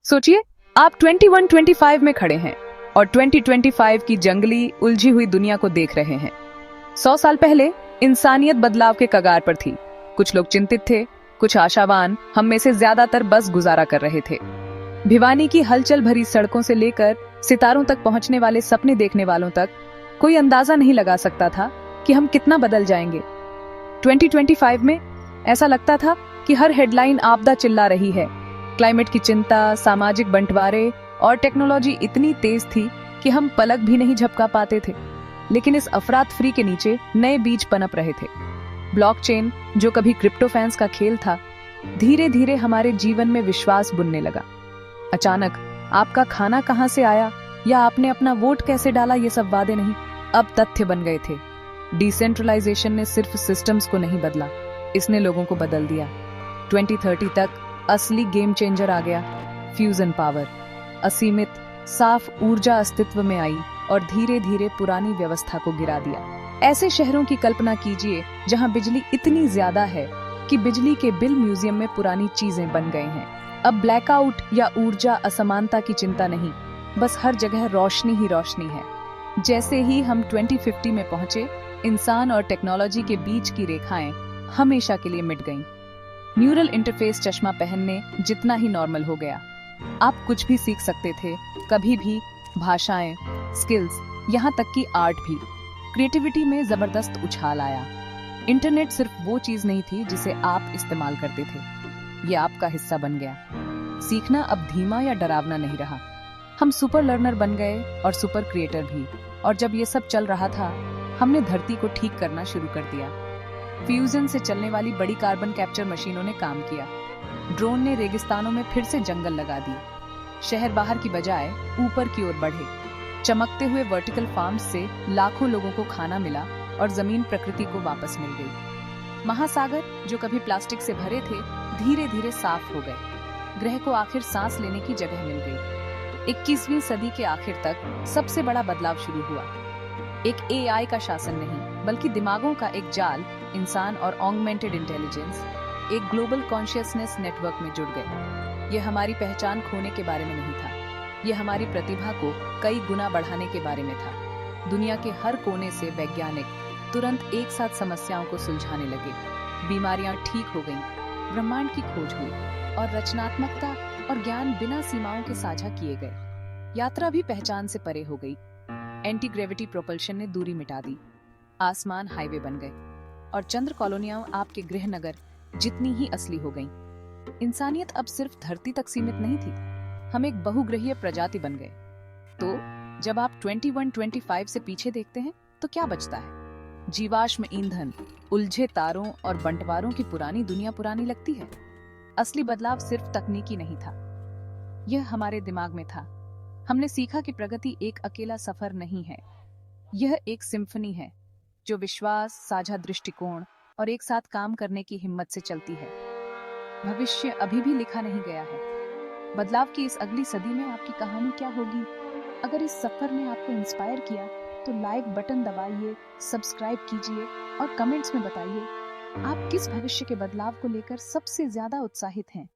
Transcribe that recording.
सोचिए, आप 2125 में खड़े हैं और 2025 की जंगली उलझी हुई दुनिया को देख रहे हैं। 100 साल पहले इंसानियत बदलाव के कगार पर थी। कुछ लोग चिंतित थे, कुछ आशावान, हम में से ज्यादातर बस गुजारा कर रहे थे। भिवानी की हलचल भरी सड़कों से लेकर सितारों तक पहुंचने वाले सपने देखने वालों तक कोई अंदाजा नहीं लगा सकता था कि हम कितना बदल जाएंगे। 2025 में ऐसा लगता था कि हर हेडलाइन आपदा चिल्ला रही है। क्लाइमेट की चिंता, सामाजिक बंटवारे और टेक्नोलॉजी इतनी तेज थी कि हम पलक भी नहीं झपका पाते थे। लेकिन इस अफरात फ्री के नीचे नए बीज पनप रहे थे। ब्लॉकचेन, जो कभी क्रिप्टो फैंस का खेल था, धीरे धीरे हमारे जीवन में विश्वास बुनने लगा। अचानक आपका खाना कहां से आया या आपने अपना वोट कैसे डाला, ये सब वादे नहीं, अब तथ्य बन गए थे। डिसेंट्रलाइजेशन ने सिर्फ सिस्टम्स को नहीं बदला, इसने लोगों को बदल दिया। 2030 तक असली गेम चेंजर आ गया। फ्यूजन पावर, असीमित साफ ऊर्जा अस्तित्व में आई और धीरे धीरे पुरानी व्यवस्था को गिरा दिया। ऐसे शहरों की कल्पना कीजिए जहां बिजली इतनी ज्यादा है कि बिजली के बिल म्यूजियम में पुरानी चीजें बन गए हैं। अब ब्लैकआउट या ऊर्जा असमानता की चिंता नहीं, बस हर जगह रोशनी ही रोशनी है। जैसे ही हम 2050 में पहुंचे, इंसान और टेक्नोलॉजी के बीच की रेखाएं हमेशा के लिए मिट गईं। न्यूरल इंटरफेस चश्मा पहनने जितना ही नॉर्मल हो गया। आप कुछ भी सीख सकते थे, कभी भी, भाषाएं, स्किल्स, यहाँ तक कि आर्ट भी। क्रिएटिविटी में जबरदस्त उछाल आया। इंटरनेट सिर्फ वो चीज नहीं थी जिसे आप इस्तेमाल करते थे, ये आपका हिस्सा बन गया। सीखना अब धीमा या डरावना नहीं रहा। हम सुपर लर्नर बन गए और सुपर क्रिएटर भी। और जब ये सब चल रहा था, हमने धरती को ठीक करना शुरू कर दिया। फ्यूजन से चलने वाली बड़ी कार्बन कैप्चर मशीनों ने काम किया। ड्रोन ने रेगिस्तानों में फिर से जंगल लगा दिए। शहर बाहर की बजाय ऊपर की ओर बढ़े। चमकते हुए वर्टिकल फार्म्स से लाखों लोगों को खाना मिला और जमीन प्रकृति को वापस मिल गई। महासागर, जो कभी प्लास्टिक से भरे थे, धीरे धीरे साफ हो गए। ग्रह को आखिर सांस लेने की जगह मिल गई। 21वीं सदी के आखिर तक सबसे बड़ा बदलाव शुरू हुआ। एक एआई का शासन नहीं, बल्कि दिमागों का एक जाल, इंसान और ऑगमेंटेड इंटेलिजेंस एक ग्लोबल कॉन्शियसनेस नेटवर्क में जुड़ गए। यह हमारी पहचान खोने के बारे में नहीं था, यह हमारी प्रतिभा को कई गुना बढ़ाने के बारे में था। दुनिया के हर कोने से वैज्ञानिक तुरंत एक साथ समस्याओं को सुलझाने लगे। बीमारियां ठीक हो गईं, ब्रह्मांड की खोज हुई और रचनात्मकता और ज्ञान बिना सीमाओं के साझा किए गए। यात्रा भी पहचान से परे हो गई। एंटी ग्रेविटी प्रोपल्शन ने दूरी मिटा दी। आसमान हाईवे बन गए और चंद्र कॉलोनियां आपके गृह नगर जितनी ही असली हो गईं। इंसानियत अब सिर्फ धरती तक सीमित नहीं थी, हम एक बहुग्रहीय प्रजाति बन गए। तो जब आप 2125 से पीछे देखते हैं तो क्या बचता है? जीवाश्म ईंधन, उलझे तारों और बंटवारों की पुरानी दुनिया पुरानी लगती है। असली बदलाव सिर्फ तकनीकी नहीं था, यह हमारे दिमाग में था। हमने सीखा कि प्रगति एक अकेला सफर नहीं है, यह एक सिम्फनी है जो विश्वास, साझा दृष्टिकोण और एक साथ काम करने की हिम्मत से चलती है। भविष्य अभी भी लिखा नहीं गया है। बदलाव की इस अगली सदी में आपकी कहानी क्या होगी? अगर इस सफर ने आपको इंस्पायर किया तो लाइक बटन दबाइए, सब्सक्राइब कीजिए और कमेंट्स में बताइए आप किस भविष्य के बदलाव को लेकर सबसे ज्यादा उत्साहित हैं।